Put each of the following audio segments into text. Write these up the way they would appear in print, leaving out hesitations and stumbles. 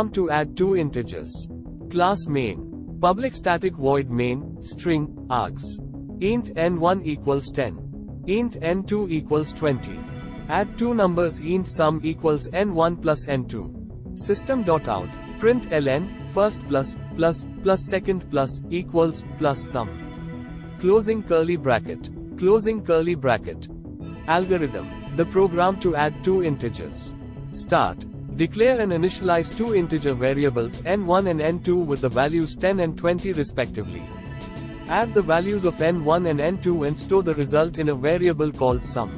program to add two integers. Class main. Public static void main, string, args. Int n1 equals 10. Int n2 equals 20. Add two numbers. Int sum equals n1 plus n2. System.out. Print ln, first plus second plus, equals, plus sum. Closing curly bracket. Closing curly bracket. Algorithm. The program to add two integers. Start. Declare and initialize two integer variables n1 and n2 with the values 10 and 20 respectively. Add the values of n1 and n2 and store the result in a variable called sum.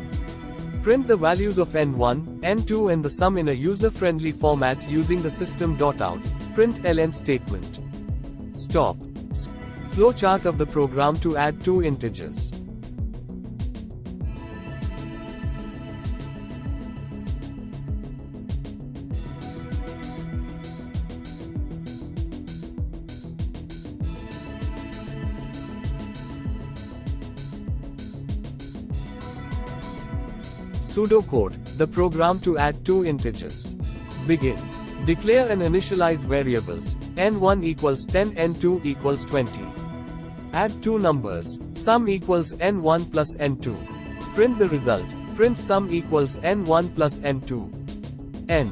Print the values of n1, n2 and the sum in a user-friendly format using the system.out. Println statement. Stop. Flowchart of the program to add two integers. Pseudocode. The program to add two integers. Begin. Declare and initialize variables. n1 equals 10, n2 equals 20. Add two numbers. Sum equals n1 plus n2. Print the result. Print sum equals n1 plus n2. End.